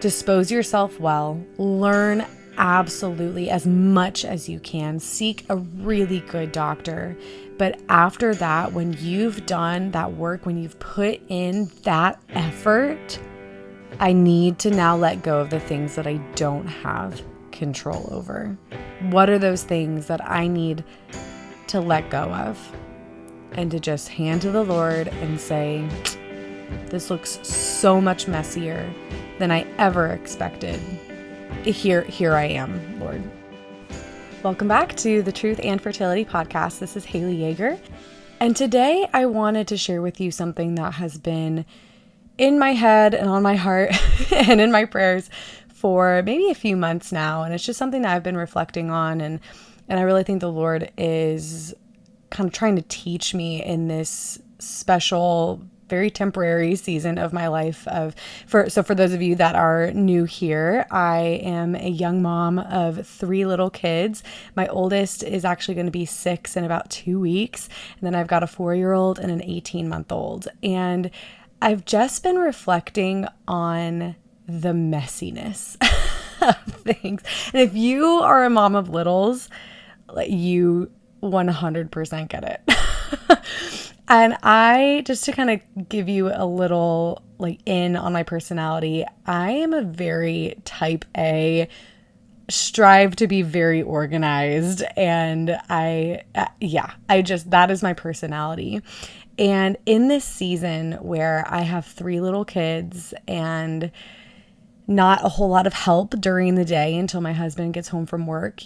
Dispose yourself well. Learn absolutely as much as you can. Seek a really good doctor. But after that, when you've done that work, when you've put in that effort, I need to now let go of the things that I don't have control over. What are those things that I need to let go of and to just hand to the Lord and say, this looks so much messier than I ever expected. Here I am, Lord. Welcome back to the Truth and Fertility Podcast. This is Haley Yeager. And today I wanted to share with you something that has been in my head and on my heart and in my prayers for maybe a few months now. And it's just something that I've been reflecting on. And I really think the Lord is kind of trying to teach me in this special, very temporary season of my life. For those of you that are new here, I am a young mom of 3 little kids. My oldest is actually going to be 6 in about 2 weeks. And then I've got a 4-year-old and an 18-month-old. And I've just been reflecting on the messiness of things. And if you are a mom of littles, you 100% get it. And I, just to kind of give you a little in on my personality, I am a very type A, strive to be very organized. And that is my personality. And in this season where I have 3 little kids and not a whole lot of help during the day until my husband gets home from work,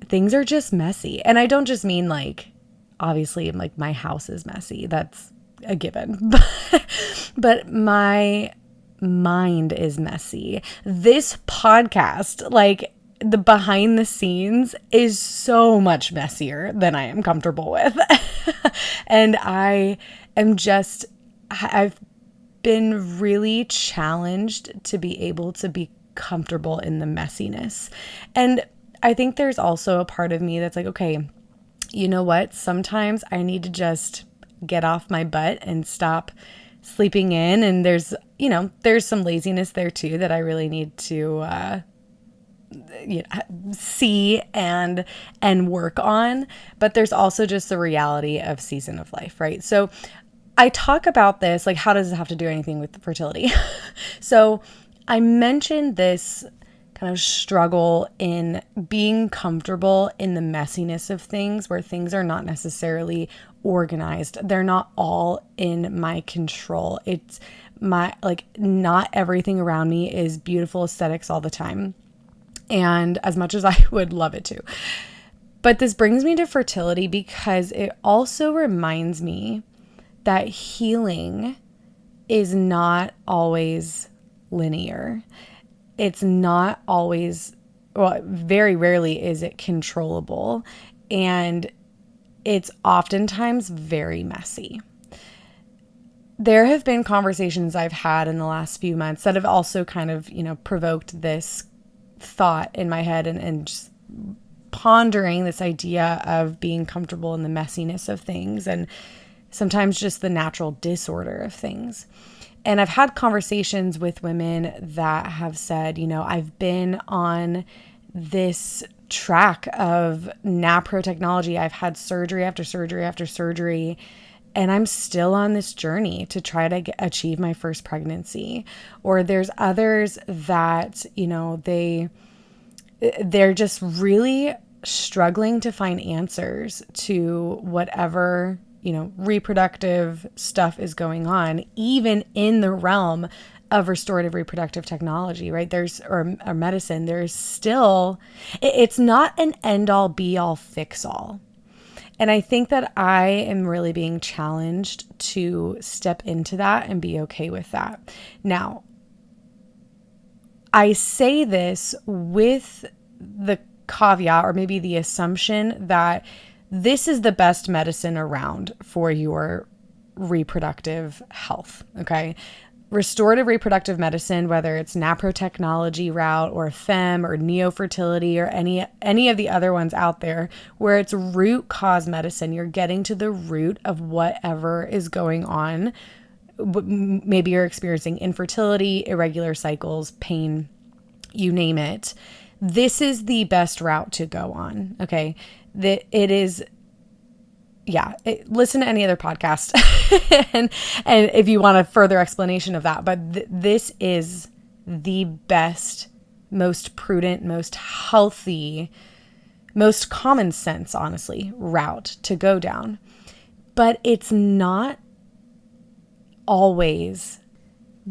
things are just messy. And I don't just mean obviously my house is messy. That's a given. But my mind is messy. This podcast, the behind the scenes, is so much messier than I am comfortable with. And I've been really challenged to be able to be comfortable in the messiness. And I think there's also a part of me that's okay, you know what? Sometimes I need to just get off my butt and stop sleeping in. And there's some laziness there too that I really need to see and work on. But there's also just the reality of season of life, right? So I talk about this, how does it have to do anything with fertility? So I mentioned this kind of struggle in being comfortable in the messiness of things, where things are not necessarily organized. They're not all in my control. It's not everything around me is beautiful aesthetics all the time. And as much as I would love it to. But this brings me to fertility because it also reminds me that healing is not always linear. It's not always, very rarely is it controllable. And it's oftentimes very messy. There have been conversations I've had in the last few months that have also kind of, provoked this thought in my head and just pondering this idea of being comfortable in the messiness of things and sometimes just the natural disorder of things. And I've had conversations with women that have said, I've been on this track of NAPRO technology. I've had surgery after surgery after surgery, and I'm still on this journey to try to achieve my first pregnancy. Or there's others that, they're just really struggling to find answers to whatever reproductive stuff is going on, even in the realm of restorative reproductive technology, right? Or medicine, there's still, it's not an end all be all fix all. And I think that I am really being challenged to step into that and be okay with that. Now, I say this with the caveat, or maybe the assumption, that this is the best medicine around for your reproductive health, okay? Restorative reproductive medicine, whether it's NAPRO technology route or FEM or neofertility or any of the other ones out there, where it's root cause medicine, you're getting to the root of whatever is going on maybe you're experiencing infertility, irregular cycles, pain, you name it. This is the best route to go on. Okay. It is, listen to any other podcast and if you want a further explanation of that, but this is the best, most prudent, most healthy, most common sense, honestly, route to go down. But it's not always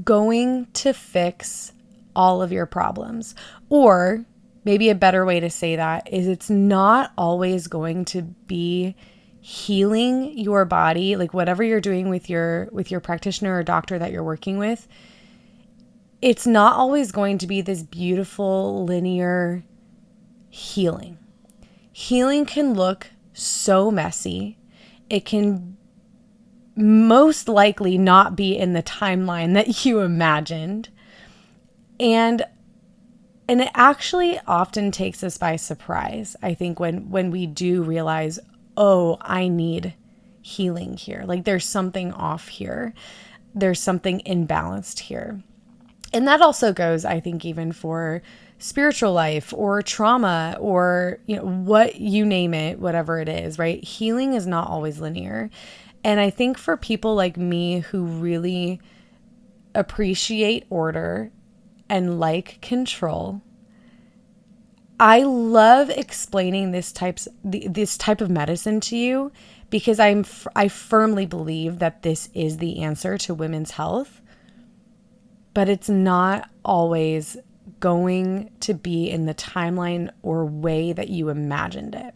going to fix all of your problems. Or maybe a better way to say that is it's not always going to be healing your body, like whatever you're doing with your practitioner or doctor that you're working with. It's not always going to be this beautiful linear healing. Healing can look so messy. It can most likely not be in the timeline that you imagined. And it actually often takes us by surprise, I think, when we do realize, oh, I need healing here. Like there's something off here. There's something imbalanced here. And that also goes, I think, even for spiritual life or trauma or, what you name it, whatever it is, right? Healing is not always linear. And I think for people like me who really appreciate order and like control, I love explaining this type of medicine to you because I firmly believe that this is the answer to women's health, but it's not always going to be in the timeline or way that you imagined it.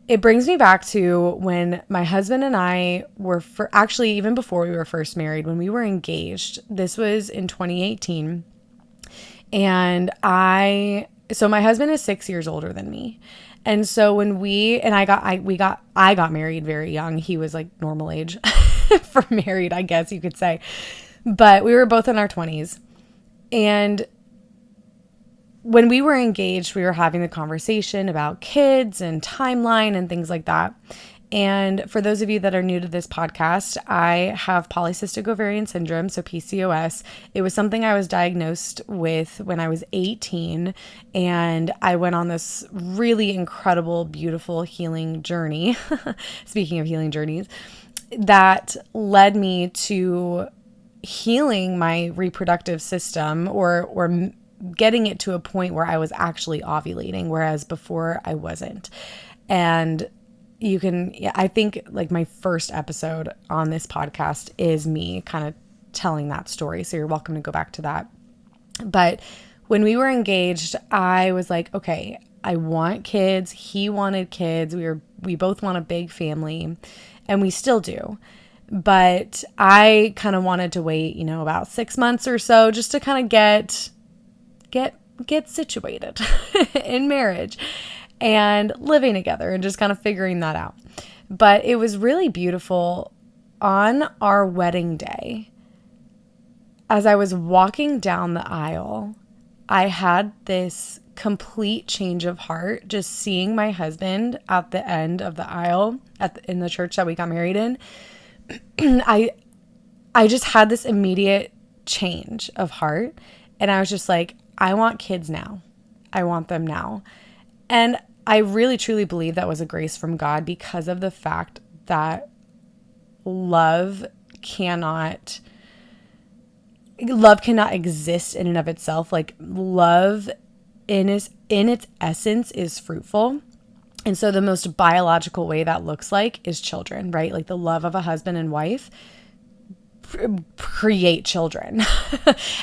It brings me back to when my husband and I were, actually even before we were first married, when we were engaged. This was in 2018. And so my husband is 6 years older than me. And so when I got married very young. He was like normal age for married, I guess you could say. But we were both in our 20s. And when we were engaged, we were having the conversation about kids and timeline and things like that. And for those of you that are new to this podcast, I have polycystic ovarian syndrome, so PCOS. It was something I was diagnosed with when I was 18, and I went on this really incredible, beautiful healing journey. Speaking of healing journeys, that led me to healing my reproductive system or getting it to a point where I was actually ovulating, whereas before I wasn't. And I think like my first episode on this podcast is me kind of telling that story. So you're welcome to go back to that. But when we were engaged, I was like, okay, I want kids. He wanted kids. We both want a big family, and we still do. But I kind of wanted to wait, about 6 months or so just to kind of get situated in marriage and living together and just kind of figuring that out. But it was really beautiful on our wedding day. As I was walking down the aisle, I had this complete change of heart just seeing my husband at the end of the aisle in the church that we got married in. I just had this immediate change of heart, and I was just like, I want kids now. I want them now. And I really truly believe that was a grace from God because of the fact that love cannot exist in and of itself. Like love in its essence is fruitful. And so the most biological way that looks like is children, right? Like the love of a husband and wife create children.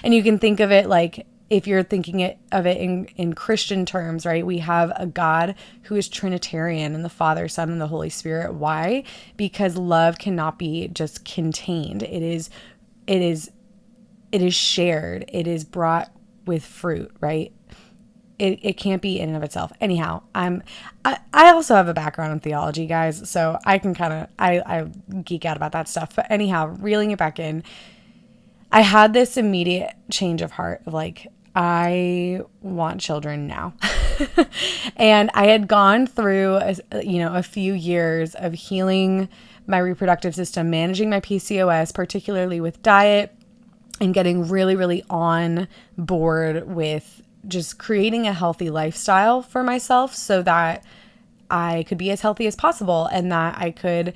And you can think of it like, if you're thinking of it in Christian terms, right? We have a God who is Trinitarian in the Father, Son, and the Holy Spirit. Why? Because love cannot be just contained. It is shared. It is brought with fruit, right? It can't be in and of itself. Anyhow, I also have a background in theology, guys, so I can I geek out about that stuff. But anyhow, reeling it back in, I had this immediate change of heart of like, I want children now. And I had gone through, a few years of healing my reproductive system, managing my PCOS, particularly with diet, and getting really, really on board with just creating a healthy lifestyle for myself so that I could be as healthy as possible and that I could,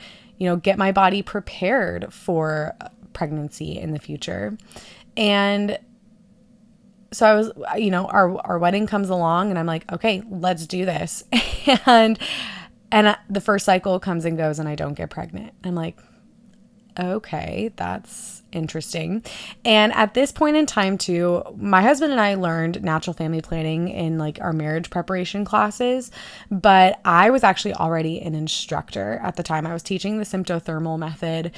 get my body prepared for pregnancy in the future. And so I was, our wedding comes along and I'm like, okay, let's do this. and the first cycle comes and goes and I don't get pregnant. I'm like, okay, that's interesting. And at this point in time too, my husband and I learned natural family planning in like our marriage preparation classes, but I was actually already an instructor at the time. I was teaching the symptothermal method,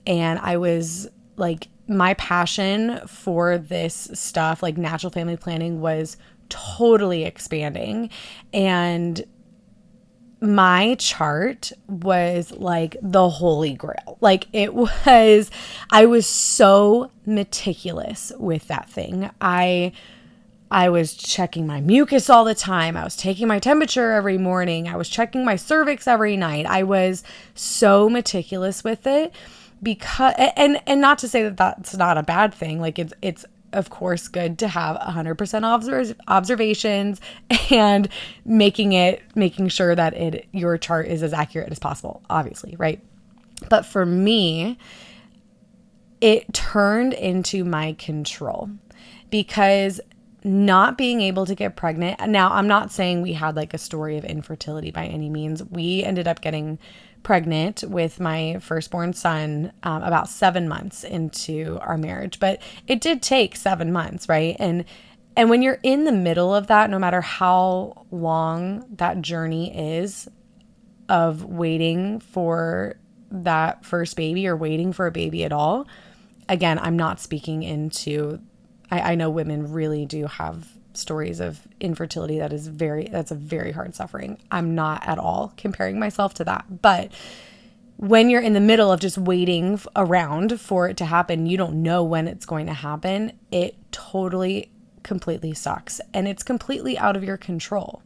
and I was like, my passion for this stuff, like natural family planning, was totally expanding. And my chart was like the holy grail. Like I was so meticulous with that thing. I was checking my mucus all the time. I was taking my temperature every morning. I was checking my cervix every night. I was so meticulous with it because, and not to say that that's not a bad thing. Like it's of course good to have 100% observations and making sure that your chart is as accurate as possible, obviously, right? But for me, it turned into my control, because not being able to get pregnant. Now, I'm not saying we had like a story of infertility by any means. We ended up getting pregnant with my firstborn son about 7 months into our marriage, but it did take 7 months, right? And when you're in the middle of that, no matter how long that journey is of waiting for that first baby or waiting for a baby at all, again, I'm not speaking into, I know women really do have stories of infertility that's a very hard suffering. I'm not at all comparing myself to that. But when you're in the middle of just waiting around for it to happen, you don't know when it's going to happen. It totally, completely sucks. And it's completely out of your control.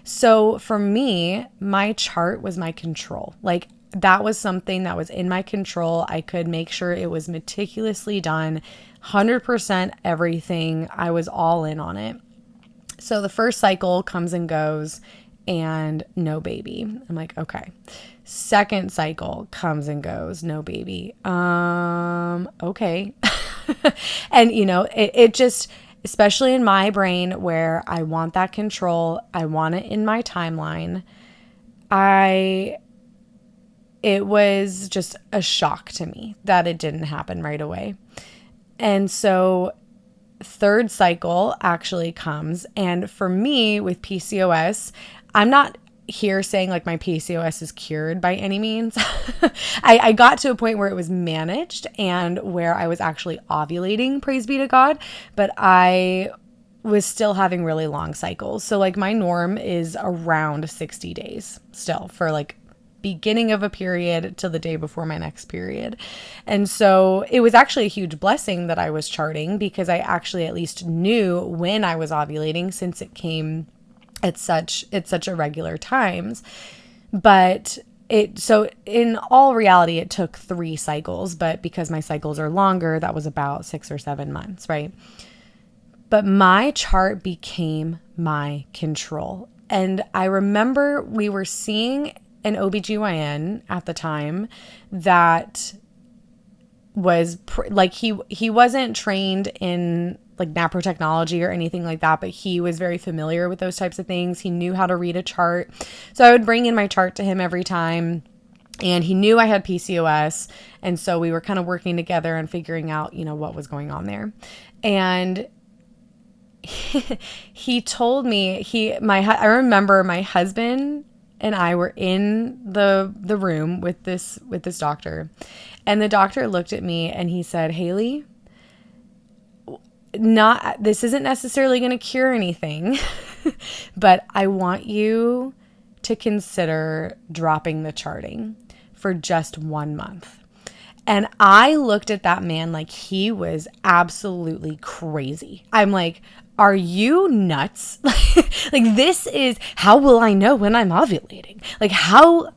So for me, my chart was my control. Like, that was something that was in my control. I could make sure it was meticulously done, 100% everything. I was all in on it. So the first cycle comes and goes and no baby. I'm like, okay. Second cycle comes and goes, no baby. Okay. And it just, especially in my brain where I want that control, I want it in my timeline. It was just a shock to me that it didn't happen right away. And so third cycle actually comes. And for me with PCOS, I'm not here saying like my PCOS is cured by any means. I got to a point where it was managed and where I was actually ovulating, praise be to God, but I was still having really long cycles. So like my norm is around 60 days still for like beginning of a period till the day before my next period. And so it was actually a huge blessing that I was charting, because I actually at least knew when I was ovulating, since it came at such irregular times. But so in all reality, it took 3 cycles, but because my cycles are longer, that was about 6 or 7 months, right? But my chart became my control. And I remember we were seeing an OBGYN at the time that was he wasn't trained in like naprotechnology or anything like that, but he was very familiar with those types of things. He knew how to read a chart. So I would bring in my chart to him every time, and he knew I had PCOS. And so we were kind of working together and figuring out, what was going on there. And he told me, I remember my husband and I were in the room with this doctor, and the doctor looked at me and he said, "Haley, this isn't necessarily going to cure anything, but I want you to consider dropping the charting for just 1 month." And I looked at that man like he was absolutely crazy. I'm like, are you nuts? Like, this is, how will I know when I'm ovulating? Like, how?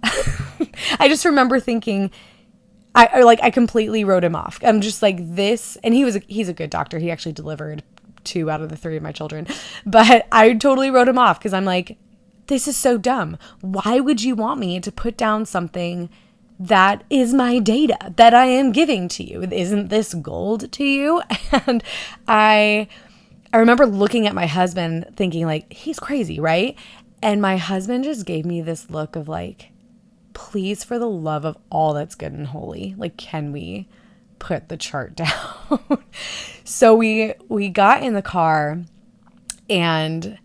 I just remember thinking, I completely wrote him off. I'm just like this, and he's a good doctor. He actually delivered 2 out of the 3 of my children, but I totally wrote him off because I'm like, this is so dumb. Why would you want me to put down something that is my data that I am giving to you? Isn't this gold to you? And I remember looking at my husband thinking like, he's crazy, right? And my husband just gave me this look of like, please, for the love of all that's good and holy, like, can we put the chart down? So we got in the car, and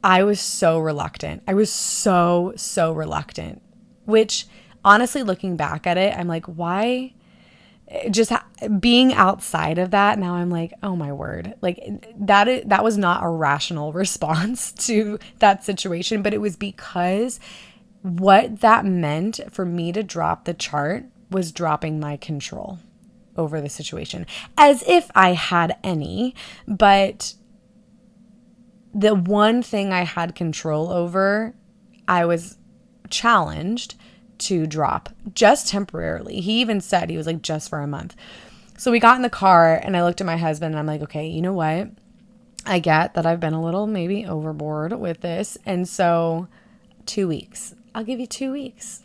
I was so reluctant. I was so reluctant, which honestly, looking back at it, I'm like, why? Just being outside of that, now I'm like, oh my word, like that was not a rational response to that situation, but it was because what that meant for me to drop the chart was dropping my control over the situation, as if I had any. But the one thing I had control over, I was challenged to drop just temporarily. He even said, he was like, just for a month. So we got in the car, and I looked at my husband, and I'm like, okay, you know what? I get that I've been a little maybe overboard with this. And so 2 weeks, I'll give you 2 weeks.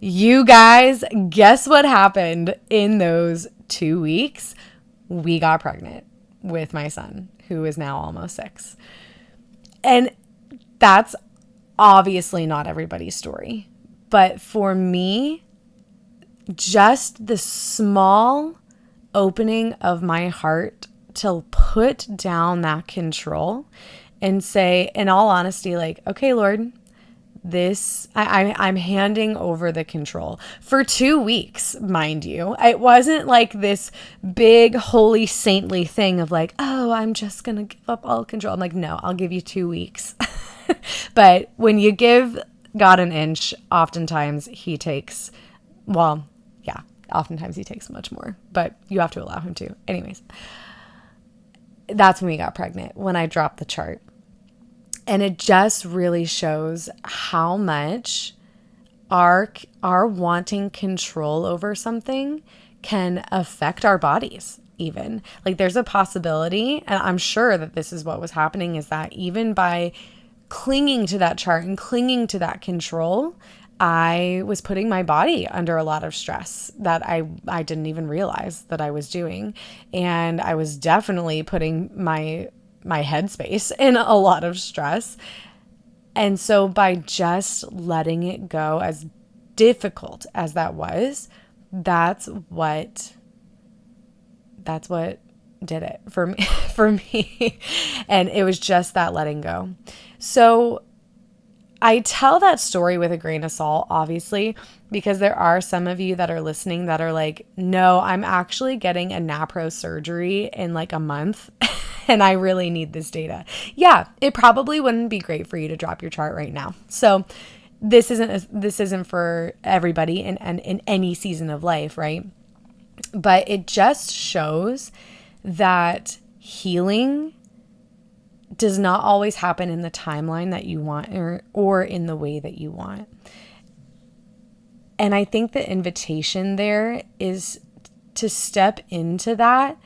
You guys, guess what happened in those 2 weeks? We got pregnant with my son, who is now almost 6. And that's obviously not everybody's story. But for me, just the small opening of my heart to put down that control and say, in all honesty, like, okay, Lord, I'm handing over the control for 2 weeks, mind you. It wasn't like this big, holy, saintly thing of like, oh, I'm just going to give up all control. I'm like, no, I'll give you 2 weeks. But when you give God an inch, oftentimes he takes much more, but you have to allow him to. Anyways, that's when we got pregnant, when I dropped the chart. And it just really shows how much our wanting control over something can affect our bodies even. Like, there's a possibility, and I'm sure that this is what was happening, is that even by clinging to that chart and clinging to that control, I was putting my body under a lot of stress that I didn't even realize that I was doing. And I was definitely putting my headspace in a lot of stress. And so by just letting it go, as difficult as that was, that's what did it for me. And it was just that letting go. So I tell that story with a grain of salt, obviously, because there are some of you that are listening that are like, no, I'm actually getting a NAPRO surgery in like a month and I really need this data. Yeah, it probably wouldn't be great for you to drop your chart right now. So this isn't for everybody in any season of life, right? But it just shows that healing does not always happen in the timeline that you want or in the way that you want. And I think the invitation there is to step into that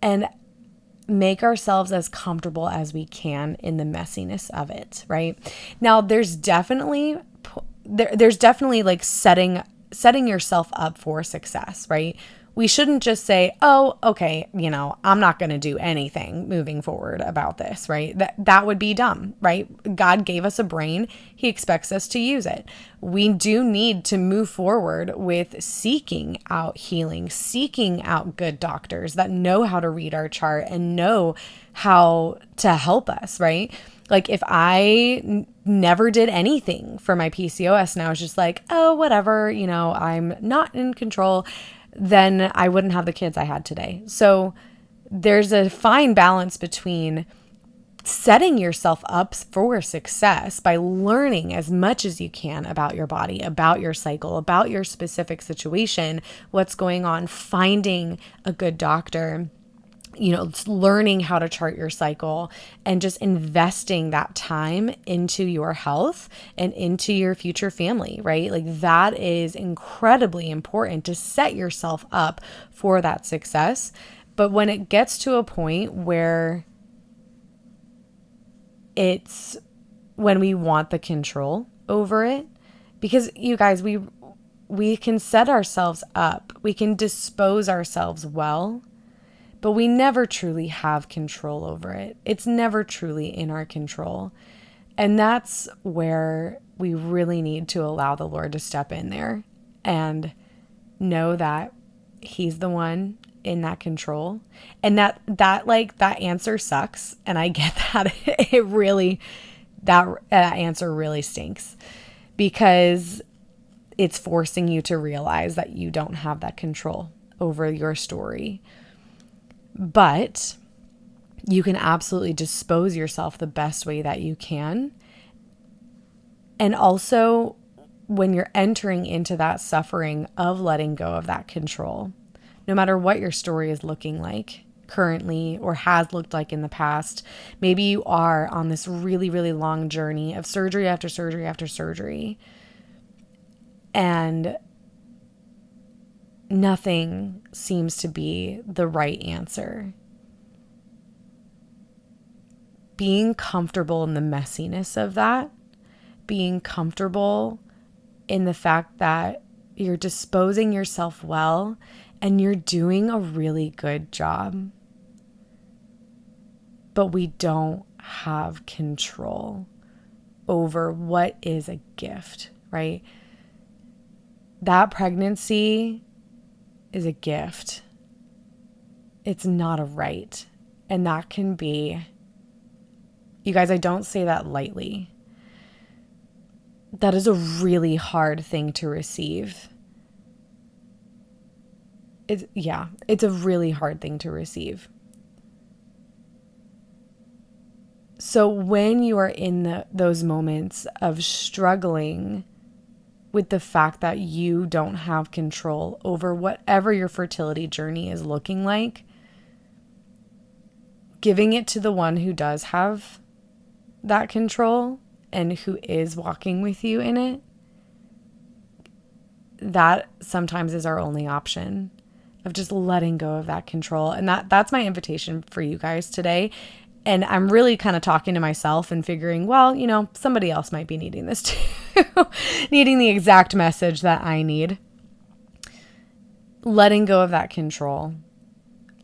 and make ourselves as comfortable as we can in the messiness of it, right? Now, there's definitely like setting yourself up for success, right? We shouldn't just say, oh, okay, I'm not going to do anything moving forward about this, right? That would be dumb, right? God gave us a brain. He expects us to use it. We do need to move forward with seeking out healing, seeking out good doctors that know how to read our chart and know how to help us, right? Like, if I never did anything for my PCOS and I was just like, oh, whatever, I'm not in control, then I wouldn't have the kids I had today. So there's a fine balance between setting yourself up for success by learning as much as you can about your body, about your cycle, about your specific situation, what's going on, finding a good doctor, it's learning how to chart your cycle and just investing that time into your health and into your future family, right? Like that is incredibly important to set yourself up for that success. But when it gets to a point where it's when we want the control over it, because you guys, we can set ourselves up, we can dispose ourselves well, but we never truly have control over it. It's never truly in our control. And that's where we really need to allow the Lord to step in there and know that He's the one in that control. And that answer sucks. And I get that. That answer really stinks because it's forcing you to realize that you don't have that control over your story. But you can absolutely dispose yourself the best way that you can. And also, when you're entering into that suffering of letting go of that control, no matter what your story is looking like currently or has looked like in the past, maybe you are on this really, really long journey of surgery after surgery after surgery, and nothing seems to be the right answer. Being comfortable in the messiness of that, being comfortable in the fact that you're disposing yourself well and you're doing a really good job, but we don't have control over what is a gift, right? That pregnancy is a gift. It's not a right. And that can be, you guys, I don't say that lightly. That is a really hard thing to receive. It's a really hard thing to receive. So when you are in those moments of struggling with the fact that you don't have control over whatever your fertility journey is looking like, giving it to the one who does have that control and who is walking with you in it, that sometimes is our only option of just letting go of that control. And that's my invitation for you guys today. And I'm really kind of talking to myself and figuring, well, somebody else might be needing this too, needing the exact message that I need. Letting go of that control,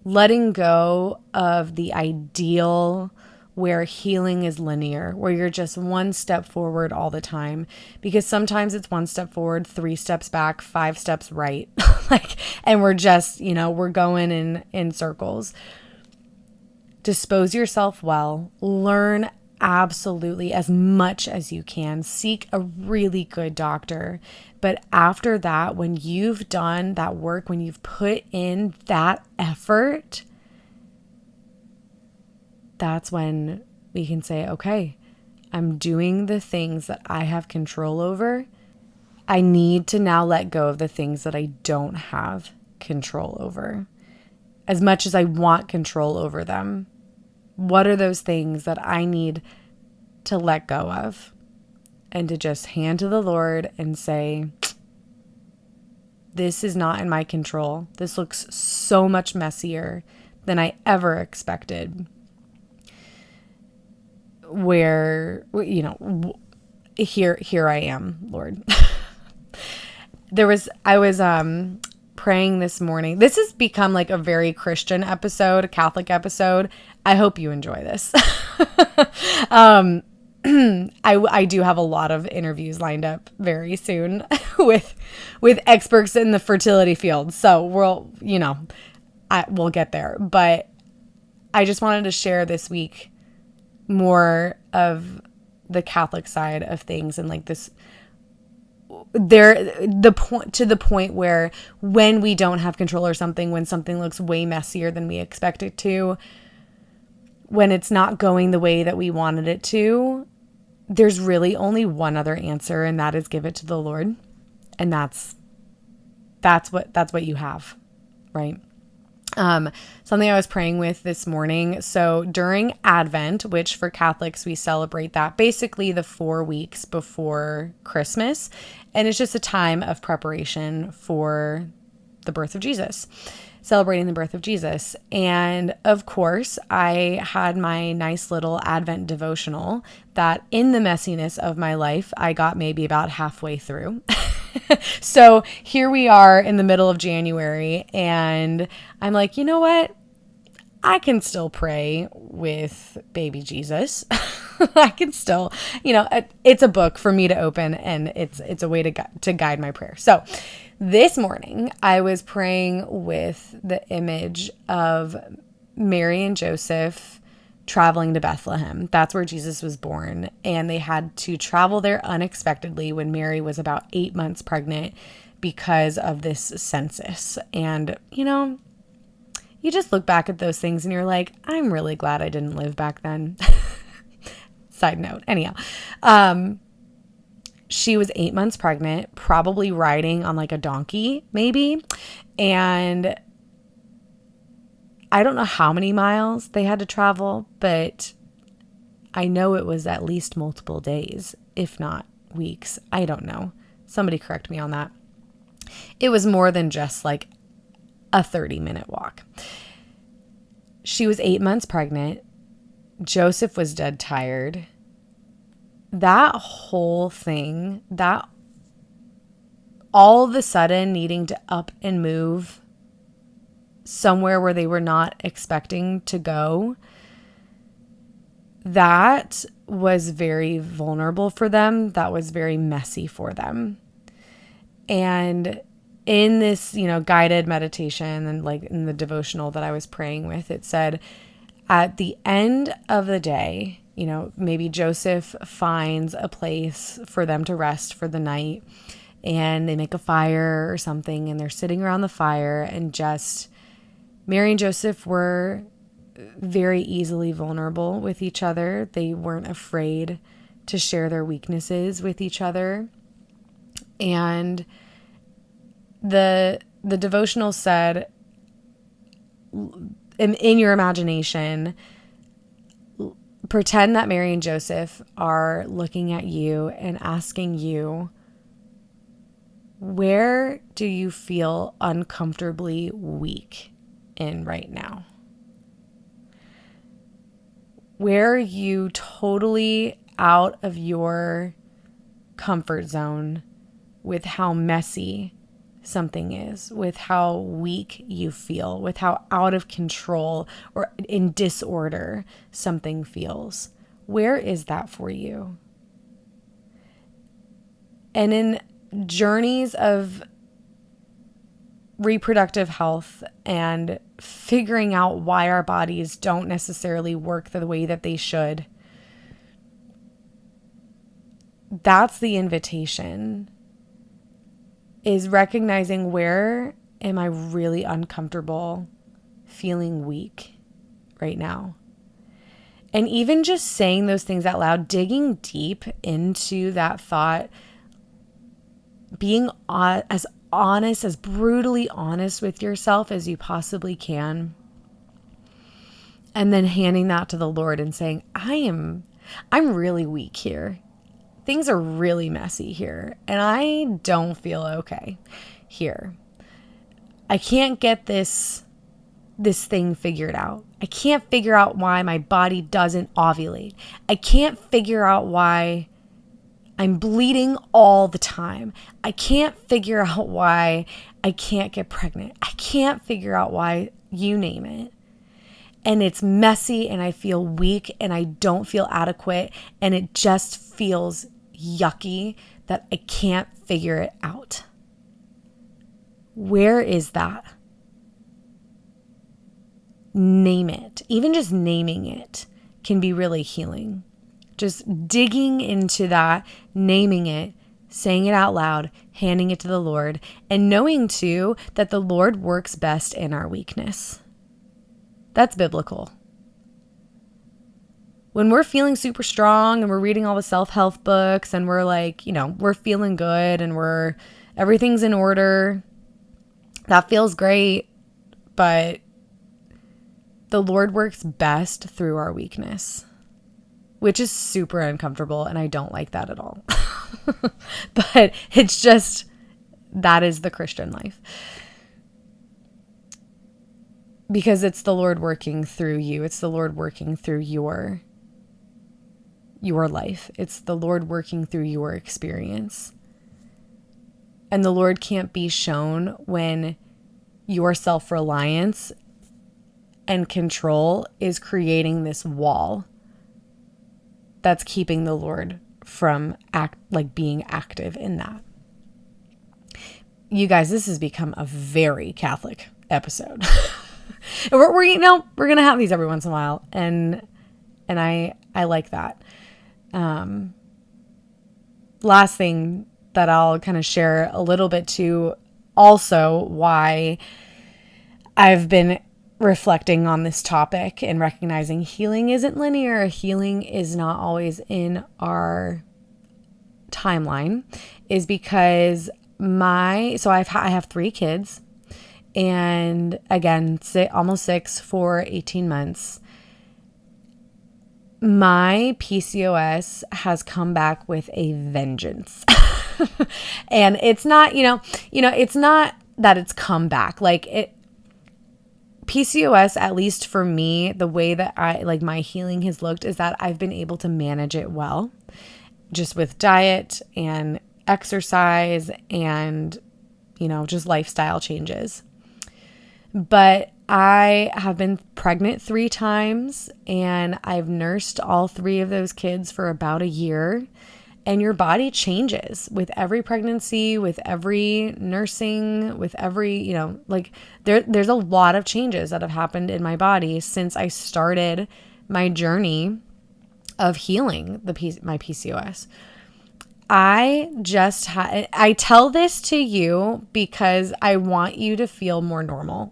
letting go of the ideal where healing is linear, where you're just one step forward all the time, because sometimes it's one step forward, 3 steps back, 5 steps right, and we're just, we're going in circles. Dispose yourself well, learn absolutely as much as you can, seek a really good doctor. But after that, when you've done that work, when you've put in that effort, that's when we can say, okay, I'm doing the things that I have control over. I need to now let go of the things that I don't have control over. As much as I want control over them, what are those things that I need to let go of and to just hand to the Lord and say, this is not in my control. This looks so much messier than I ever expected. Where, here I am, Lord. I was praying this morning. This has become like a very Christian episode, a Catholic episode. I hope you enjoy this. I do have a lot of interviews lined up very soon with experts in the fertility field. So we'll get there. But I just wanted to share this week more of the Catholic side of things, and like this, to the point where when we don't have control or something, when something looks way messier than we expect it to, when it's not going the way that we wanted it to, there's really only one other answer, and that is give it to the Lord. And that's what you have, right? Something I was praying with this morning. So during Advent, which for Catholics, we celebrate that basically the 4 weeks before Christmas. And it's just a time of preparation for the birth of Jesus, celebrating the birth of Jesus. And of course, I had my nice little Advent devotional that in the messiness of my life, I got maybe about halfway through. So here we are in the middle of January, and I'm like, you know what? I can still pray with baby Jesus. I can still, it's a book for me to open, and it's a way to guide my prayer. So this morning I was praying with the image of Mary and Joseph traveling to Bethlehem. That's where Jesus was born. And they had to travel there unexpectedly when Mary was about 8 months pregnant because of this census. And, you just look back at those things and you're like, I'm really glad I didn't live back then. Side note. Anyhow, she was 8 months pregnant, probably riding on like a donkey, maybe. And I don't know how many miles they had to travel, but I know it was at least multiple days, if not weeks. I don't know. Somebody correct me on that. It was more than just like a 30-minute walk. She was 8 months pregnant. Joseph was dead tired. That whole thing, that all of a sudden needing to up and move somewhere where they were not expecting to go, that was very vulnerable for them. That was very messy for them. And in this, guided meditation and like in the devotional that I was praying with, it said at the end of the day, maybe Joseph finds a place for them to rest for the night, and they make a fire or something, and they're sitting around the fire, and just Mary and Joseph were very easily vulnerable with each other. They weren't afraid to share their weaknesses with each other. And the devotional said, in your imagination, pretend that Mary and Joseph are looking at you and asking you, where do you feel uncomfortably weak in right now? Where are you totally out of your comfort zone with how messy something is, with how weak you feel, with how out of control or in disorder something feels? Where is that for you? And in journeys of reproductive health and figuring out why our bodies don't necessarily work the way that they should, that's the invitation, is recognizing, where am I really uncomfortable feeling weak right now? And even just saying those things out loud, digging deep into that thought, being as honest, as brutally honest with yourself as you possibly can. And then handing that to the Lord and saying, I'm really weak here. Things are really messy here, and I don't feel okay here. I can't get this thing figured out. I can't figure out why my body doesn't ovulate. I can't figure out why I'm bleeding all the time. I can't figure out why I can't get pregnant. I can't figure out why, you name it. And it's messy, and I feel weak, and I don't feel adequate, and it just feels yucky that I can't figure it out. Where is that? Name it. Even just naming it can be really healing. Just digging into that, naming it, saying it out loud, handing it to the Lord, and knowing too that the Lord works best in our weakness. That's biblical. When we're feeling super strong and we're reading all the self-help books and we're like, we're feeling good and everything's in order, that feels great. But the Lord works best through our weakness, which is super uncomfortable, and I don't like that at all. But it's just, that is the Christian life. Because it's the Lord working through you. It's the Lord working through your life. It's the Lord working through your experience. And the Lord can't be shown when your self-reliance and control is creating this wall that's keeping the Lord from being active in that. You guys, this has become a very Catholic episode. we're going to have these every once in a while, and I like that. Last thing that I'll kind of share a little bit too, also why I've been reflecting on this topic and recognizing healing isn't linear. Healing is not always in our timeline, is because I have 3 kids, and again, almost 6 for 18 months. My PCOS has come back with a vengeance. And it's not, it's not that it's come back. PCOS, at least for me, the way that my healing has looked is that I've been able to manage it well, just with diet and exercise and, just lifestyle changes. But I have been pregnant 3 times, and I've nursed all 3 of those kids for about a year. And your body changes with every pregnancy, with every nursing, with every, there's a lot of changes that have happened in my body since I started my journey of healing my PCOS. I tell this to you because I want you to feel more normal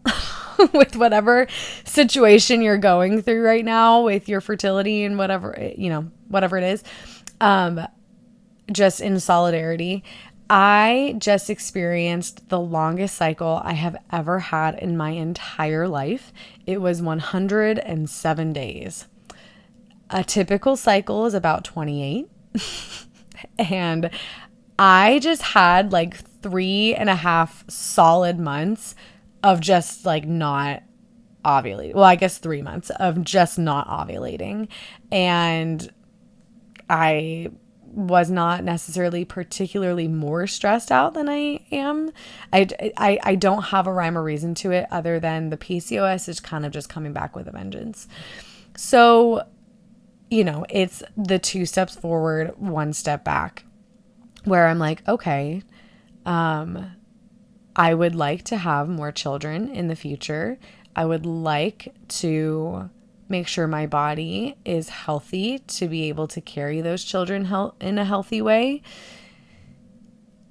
with whatever situation you're going through right now with your fertility and whatever it is. Just in solidarity, I just experienced the longest cycle I have ever had in my entire life. It was 107 days. A typical cycle is about 28. And I just had 3.5 solid months of just not ovulating. Well, I guess 3 months of just not ovulating. And I was not necessarily particularly more stressed out than I am. I don't have a rhyme or reason to it other than the PCOS is kind of just coming back with a vengeance. So, it's the 2 steps forward, 1 step back, where I'm like, okay, I would like to have more children in the future. I would like to make sure my body is healthy to be able to carry those children in a healthy way,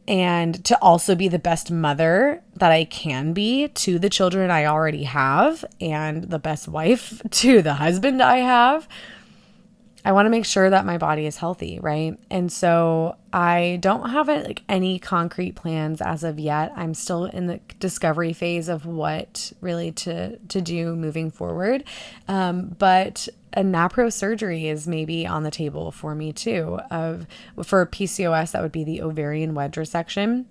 and to also be the best mother that I can be to the children I already have, and the best wife to the husband I have. I want to make sure that my body is healthy, right? And so I don't have any concrete plans as of yet. I'm still in the discovery phase of what really to do moving forward. But a NAPRO surgery is maybe on the table for me too. For PCOS, that would be the ovarian wedge resection.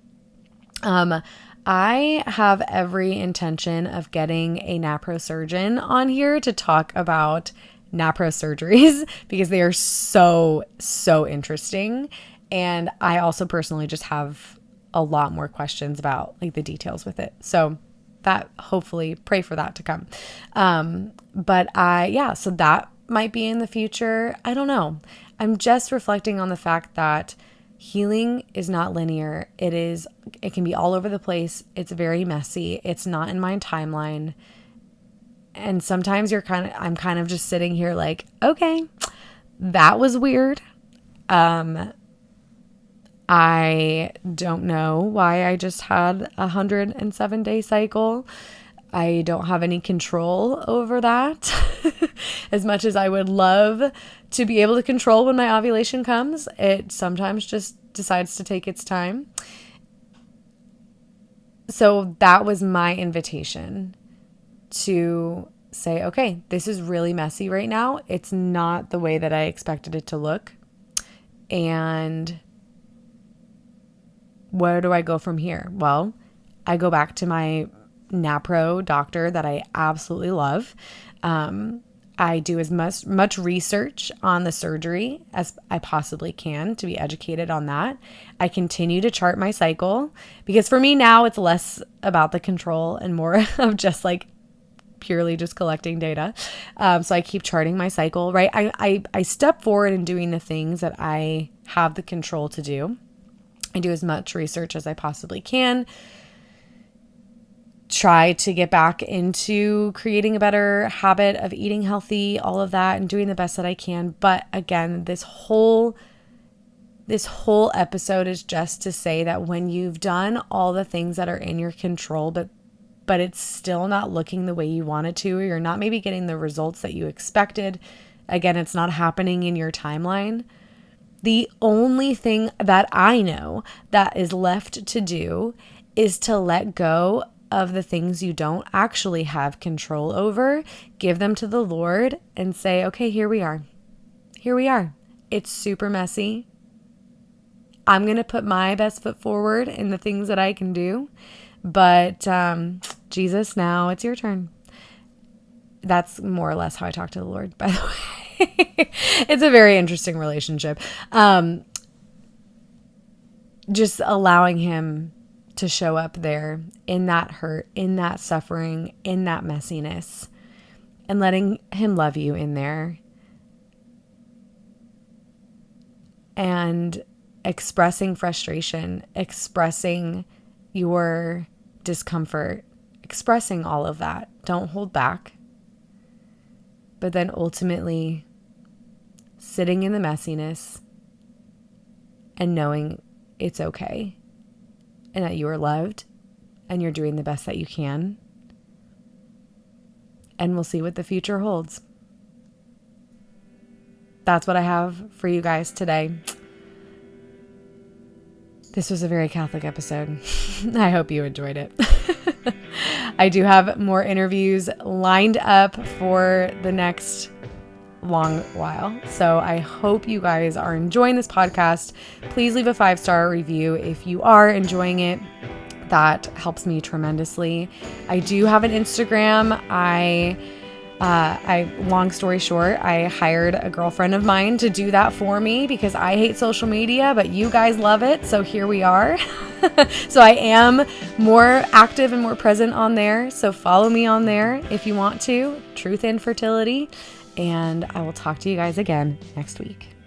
I have every intention of getting a NAPRO surgeon on here to talk about NAPRO surgeries because they are so interesting, and I also personally just have a lot more questions about the details with it, so that hopefully pray for that to come. So that might be in the future. I don't know. I'm just reflecting on the fact that healing is not linear. It can be all over the place. It's very messy. It's not in my timeline. And sometimes I'm kind of just sitting here okay, that was weird. I don't know why I just had 107-day cycle. I don't have any control over that. As much as I would love to be able to control when my ovulation comes, it sometimes just decides to take its time. So that was my invitation to say, okay, this is really messy right now. It's not the way that I expected it to look. And where do I go from here? Well, I go back to my NAPRO doctor that I absolutely love. I do as much research on the surgery as I possibly can to be educated on that. I continue to chart my cycle because for me now it's less about the control and more of just like purely just collecting data. So I keep charting my cycle, right? I step forward in doing the things that I have the control to do. I do as much research as I possibly can. Try to get back into creating a better habit of eating healthy, all of that, and doing the best that I can. But again, this whole episode is just to say that when you've done all the things that are in your control, but it's still not looking the way you wanted to, or you're not maybe getting the results that you expected. Again, it's not happening in your timeline. The only thing that I know that is left to do is to let go of the things you don't actually have control over, give them to the Lord and say, okay, here we are. Here we are. It's super messy. I'm going to put my best foot forward in the things that I can do. But Jesus, now it's your turn. That's more or less how I talk to the Lord, by the way. It's a very interesting relationship. Just allowing him to show up there in that hurt, in that suffering, in that messiness, and letting him love you in there. And expressing frustration, expressing your discomfort, expressing all of that. Don't hold back. But then ultimately sitting in the messiness and knowing it's okay and that you are loved and you're doing the best that you can. And we'll see what the future holds. That's what I have for you guys today. This was a very Catholic episode. I hope you enjoyed it. I do have more interviews lined up for the next long while. So I hope you guys are enjoying this podcast. Please leave a 5-star review if you are enjoying it. That helps me tremendously. I do have an Instagram. Long story short, I hired a girlfriend of mine to do that for me because I hate social media, but you guys love it. So here we are. So I am more active and more present on there. So follow me on there if you want to. Truth in Fertility. And I will talk to you guys again next week.